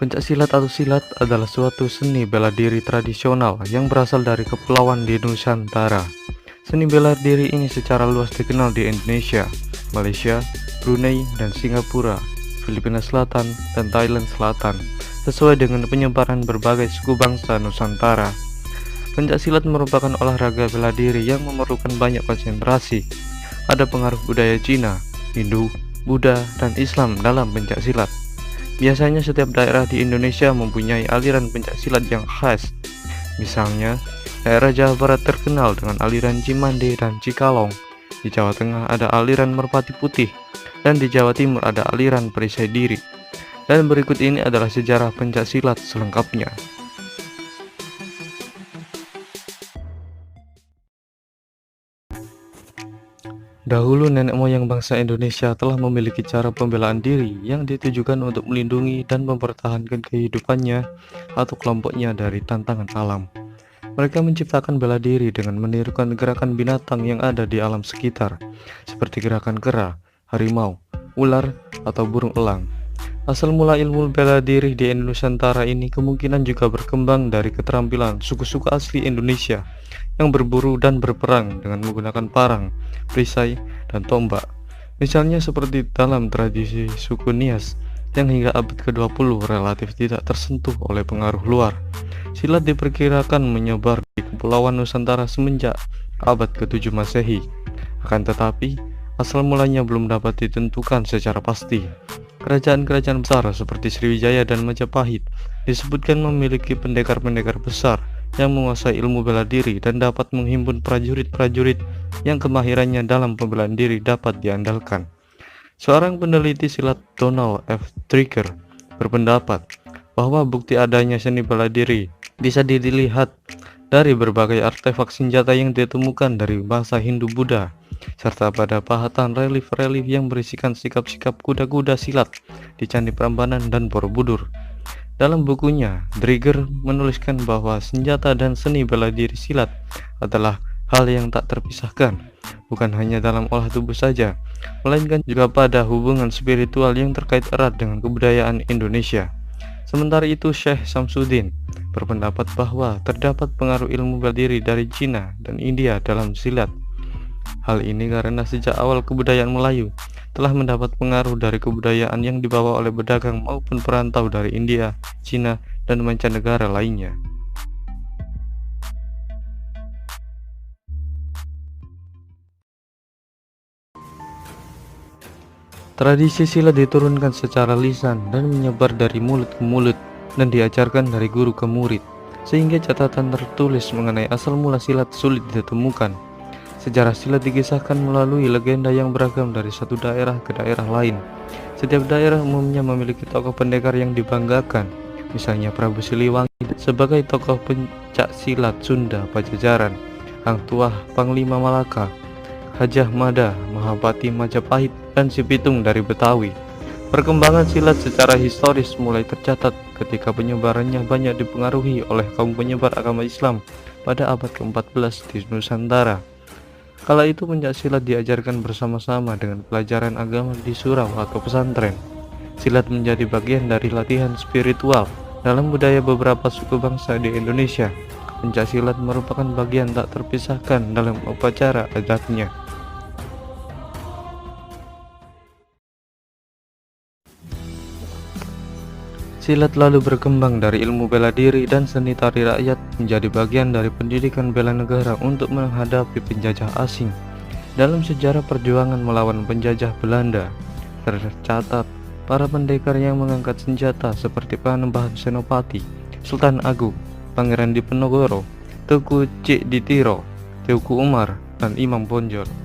Pencaksilat atau silat adalah suatu seni bela diri tradisional yang berasal dari kepulauan di Nusantara. Seni bela diri ini secara luas dikenal di Indonesia, Malaysia, Brunei, dan Singapura, Filipina Selatan, dan Thailand Selatan, sesuai dengan penyebaran berbagai suku bangsa Nusantara. Pencaksilat merupakan olahraga bela diri yang memerlukan banyak konsentrasi. Ada pengaruh budaya Cina, Hindu, Buddha, dan Islam dalam pencaksilat. Biasanya setiap daerah di Indonesia mempunyai aliran pencaksilat yang khas. Misalnya, daerah Jawa Barat terkenal dengan aliran Cimande dan Cikalong. Di Jawa Tengah ada aliran Merpati Putih, dan di Jawa Timur ada aliran Perisai Diri. Dan berikut ini adalah sejarah pencaksilat selengkapnya. Dahulu nenek moyang bangsa Indonesia telah memiliki cara pembelaan diri yang ditujukan untuk melindungi dan mempertahankan kehidupannya atau kelompoknya dari tantangan alam. Mereka menciptakan bela diri dengan menirukan gerakan binatang yang ada di alam sekitar, seperti gerakan kera, harimau, ular, atau burung elang. Asal mula ilmu bela diri di Nusantara ini kemungkinan juga berkembang dari keterampilan suku-suku asli Indonesia yang berburu dan berperang dengan menggunakan parang, perisai, dan tombak. Misalnya seperti dalam tradisi suku Nias yang hingga abad ke-20 relatif tidak tersentuh oleh pengaruh luar. Silat diperkirakan menyebar di Kepulauan Nusantara semenjak abad ke-7 Masehi. Akan tetapi, asal mulanya belum dapat ditentukan secara pasti. Kerajaan-kerajaan besar seperti Sriwijaya dan Majapahit disebutkan memiliki pendekar-pendekar besar yang menguasai ilmu bela diri dan dapat menghimpun prajurit-prajurit yang kemahirannya dalam pembelaan diri dapat diandalkan. Seorang peneliti silat Donald F. Trigger berpendapat bahwa bukti adanya seni bela diri bisa dilihat dari berbagai artefak senjata yang ditemukan dari bangsa Hindu-Buddha, serta pada pahatan relief-relief yang berisikan sikap-sikap kuda-kuda silat di Candi Prambanan dan Borobudur. Dalam bukunya, Trigger menuliskan bahwa senjata dan seni bela diri silat adalah hal yang tak terpisahkan, bukan hanya dalam olah tubuh saja, melainkan juga pada hubungan spiritual yang terkait erat dengan kebudayaan Indonesia. Sementara itu, Syekh Samsudin berpendapat bahwa terdapat pengaruh ilmu bela diri dari Cina dan India dalam silat. Hal ini karena sejak awal kebudayaan Melayu telah mendapat pengaruh dari kebudayaan yang dibawa oleh pedagang maupun perantau dari India, Cina, dan mancanegara lainnya. Tradisi silat diturunkan secara lisan dan menyebar dari mulut ke mulut dan diajarkan dari guru ke murid, sehingga catatan tertulis mengenai asal mula silat sulit ditemukan. Sejarah silat dikisahkan melalui legenda yang beragam dari satu daerah ke daerah lain. Setiap daerah umumnya memiliki tokoh pendekar yang dibanggakan, misalnya Prabu Siliwangi sebagai tokoh pencak silat Sunda Pajajaran, Hang Tuah Panglima Malaka, Hajah Mada Mahapati Majapahit, dan Si Pitung dari Betawi. Perkembangan silat secara historis mulai tercatat ketika penyebarannya banyak dipengaruhi oleh kaum penyebar agama Islam pada abad ke-14 di Nusantara. Kala itu pencaksilat diajarkan bersama-sama dengan pelajaran agama di surau atau pesantren. Silat menjadi bagian dari latihan spiritual dalam budaya beberapa suku bangsa di Indonesia. Pencaksilat merupakan bagian tak terpisahkan dalam upacara adatnya. Silat lalu berkembang dari ilmu bela diri dan seni tari rakyat menjadi bagian dari pendidikan bela negara untuk menghadapi penjajah asing. Dalam sejarah perjuangan melawan penjajah Belanda, tercatat para pendekar yang mengangkat senjata seperti Panembahan Senopati, Sultan Agung, Pangeran Diponegoro, Teuku Cik Ditiro, Teuku Umar, dan Imam Bonjol.